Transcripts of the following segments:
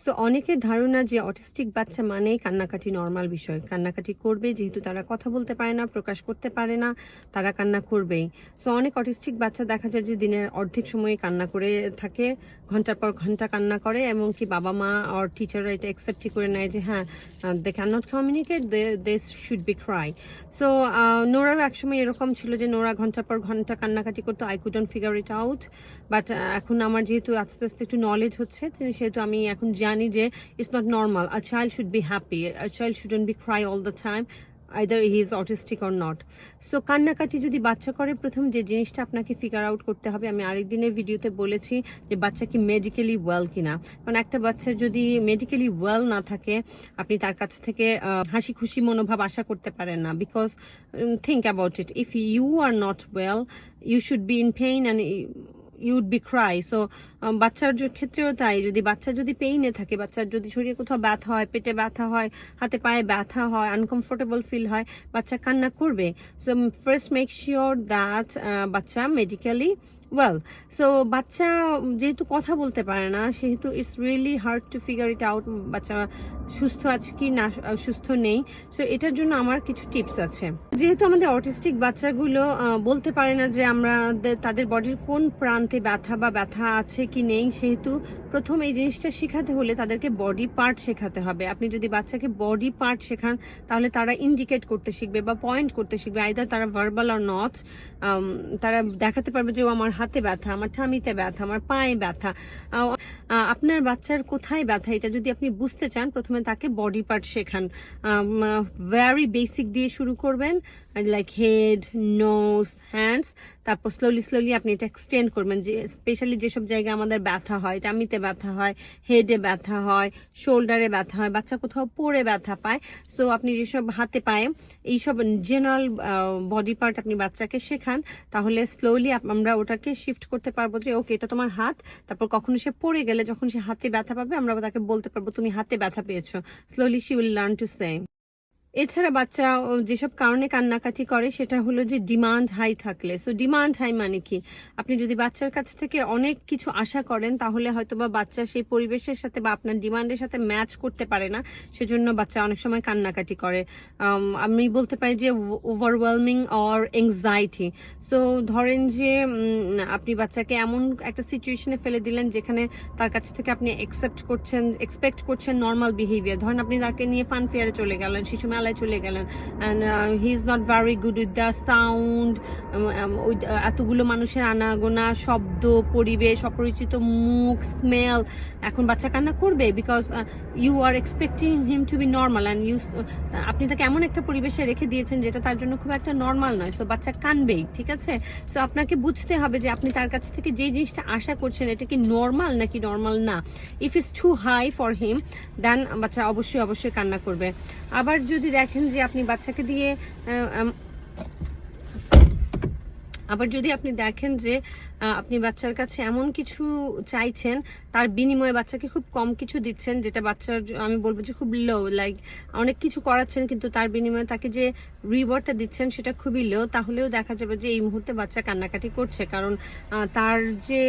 So অনেকের ধারণা যে অটিস্টিক বাচ্চা মানেই কান্নাকাটি নর্মাল বিষয়, কান্নাকাটি করবে, যেহেতু তারা কথা বলতে পারে না, প্রকাশ করতে পারে না, তারা কান্না করবেই। সো অনেক অটিস্টিক বাচ্চা দেখা যায় যে দিনের অর্ধেক সময় কান্না করে থাকে, ঘন্টার পর ঘন্টা কান্না করে, এমনকি বাবা মা আর টিচাররা এটা অ্যাকসেপ্টই করে নেয় যে হ্যাঁ, they cannot communicate, they should be cry. So নোরার একসময় এরকম ছিল যে নোরা ঘন্টার পর ঘন্টা কান্নাকাটি করতো, I couldn't figure it out. But এখন আমার যেহেতু আস্তে আস্তে একটু নলেজ হচ্ছে, সেহেতু আমি এখন জানি যে it's not normal. A child should be happy. A child shouldn't be cry all the time. Either he is autistic or not. So কান্নাকাটি যদি বাচ্চা করে, প্রথম যে জিনিসটা আপনাকে ফিগার আউট করতে হবে, আমি আরেকদিনের ভিডিওতে বলেছি যে বাচ্চা কি মেডিকেলি ওয়েল কিনা। কারণ একটা বাচ্চা যদি মেডিকেলি ওয়েল না থাকে, আপনি তার কাছ থেকে হাসি খুশি মনোভাব আশা করতে পারেন না। Because think about it, if you are not well, you should be in pain and you'd be cry. So বাচ্চার ক্ষেত্রেও তাই, যদি বাচ্চা যদি পেইনে থাকে, বাচ্চার যদি শরীরে কোথাও ব্যথা হয়, পেটে ব্যথা হয়, হাতে পায়ে ব্যথা হয়, আনকমফোর্টেবল ফিল হয়, বাচ্চা কান্না করবে। So first make sure that বাচ্চা মেডিকেলি ওয়েল। সো বাচ্চা যেহেতু কথা বলতে পারে না, সেহেতু it's really hard to figure it out বাচ্চা সুস্থ আছে কি না সুস্থ নেই। সো এটার জন্য আমার কিছু টিপস আছে। যেহেতু আমাদের অটিস্টিক বাচ্চাগুলো বলতে পারে না যে আমরা তাদের বডির কোন প্রান্তে ব্যথা আছে কি নেই, সেহেতু প্রথম এই জিনিসটা শেখাতে হলে তাদেরকে বডি পার্ট শেখাতে হবে। আপনি যদি বাচ্চাকে বডি পার্ট শেখান, তাহলে তারা ইন্ডিকেট করতে শিখবে বা পয়েন্ট করতে শিখবে। আইদার তারা ভার্বাল আর নট, তারা দেখাতে পারবে যে ও আমার হাতে ব্যথা, আমার ঠামিতে ব্যথা, আমার পায়ে ব্যথা। আপনার বাচ্চার কোথায় ব্যথা এটা যদি আপনি বুঝতে চান, প্রথমে তাকে বডি পার্ট শেখান। ভেরি বেসিক দিয়ে শুরু করবেন, লাইক হেড, নোজ, হ্যান্ডস। তারপর স্লোলি আপনি এটা এক্সটেন্ড করবেন, যে স্পেশালি যেসব জায়গায় আমাদের ব্যথা হয়, টামিতে ব্যথা হয়, হেডে ব্যথা হয়, শোল্ডারে ব্যথা হয়, বাচ্চা কোথাও পড়ে ব্যথা পায়। সো আপনি যেসব হাতে পায়ে এইসব জেনারেল বডি পার্ট আপনি বাচ্চাকে শেখান, তাহলে স্লোলি আমরা ওটাকে শিফট করতে পারবো যে ওকে এটা তোমার হাত। তারপর কখনো সে পড়ে গেলে, যখন সে হাতে ব্যথা পাবে, আমরা তাকে বলতে পারবো তুমি হাতে ব্যথা পেয়েছো। Slowly she will learn to say. এছাড়া বাচ্চা যেসব কারণে কান্নাকাটি করে, সেটা হলো যে ডিমান্ড হাই থাকলে। সো ডিমান্ড হাই মানে কি, আপনি যদি বাচ্চার কাছ থেকে অনেক কিছু আশা করেন, তাহলে হয়তো বা বাচ্চা সেই পরিবেশের সাথে বা আপনার ডিমান্ডের সাথে ম্যাচ করতে পারে না, সেজন্য বাচ্চা অনেক সময় কান্নাকাটি করে। আমি বলতে পারি যে ওভারওয়েলমিং অর এংজাইটি। সো ধরেন যে আপনি বাচ্চাকে এমন একটা সিচুয়েশনে ফেলে দিলেন যেখানে তার কাছ থেকে আপনি এক্সপেক্ট করছেন নর্মাল বিহেভিয়ার। ধরেন আপনি তাকে নিয়ে ফান ফেয়ারে চলে গেলেন, শিশু মেলায় চলে গেলেন, and he is not very good with the sound, এতগুলো মানুষের আনাগোনা, শব্দ, পরিবেশ, অপরিচিত মুখ, স্মেল। এখন বাচ্চা কান্না করবে because you are expecting him to be normal, and আপনি তাকে এমন একটা পরিবেশে রেখে দিয়েছেন যেটা তার জন্য খুব একটা নর্মাল নয়। সো বাচ্চা কানবেই, ঠিক আছে? সো আপনাকে বুঝতে হবে যে আপনি তার কাছ থেকে যে জিনিসটা আশা করছেন, এটা কি নর্মাল নাকি নর্মাল না। If it's too high for him, then বাচ্চা অবশ্যই কান্না করবে। আবার যদি দেখেন যে আপনি বাচ্চাকে দিয়ে আপনি বাচ্চার কাছে এমন কিছু চাইছেন, তার বিনিময়ে বাচ্চাকে খুব কম কিছু দিচ্ছেন, যেটা বাচ্চার আমি বলবো যে খুব লো, লাইক অনেক কিছু করাচ্ছেন কিন্তু তার বিনিময়ে তাকে যে রিওয়ার্ডটা দিচ্ছেন সেটা খুবই লো, তাহলেও দেখা যাবে যে এই মুহূর্তে বাচ্চা কান্নাকাটি করছে। কারণ তার যে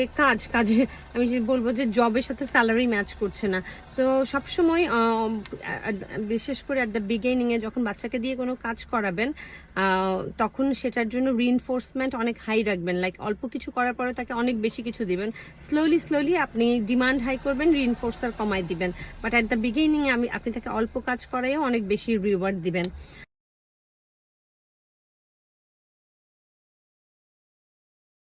কাজে আমি বলবো যে জবের সাথে স্যালারি ম্যাচ করছে না। তো সবসময় বিশেষ করে অ্যাট দ্য বিগিনিংয়ে যখন বাচ্চাকে দিয়ে কোনো কাজ করাবেন, তখন সেটার জন্য রিইনফোর্সমেন্ট অনেক হাই রাখবেন, লাইক অল্প কিছু করার পরে তাকে অনেক বেশি কিছু দিবেন। স্লোলি আপনি ডিমান্ড হাই করবেন, রিইনফোর্সার কমাই দিবেন। বাট অ্যাট দ্য বিগিনিং আপনি তাকে অল্প কাজ করাইও অনেক বেশি রিওয়ার্ড দিবেন।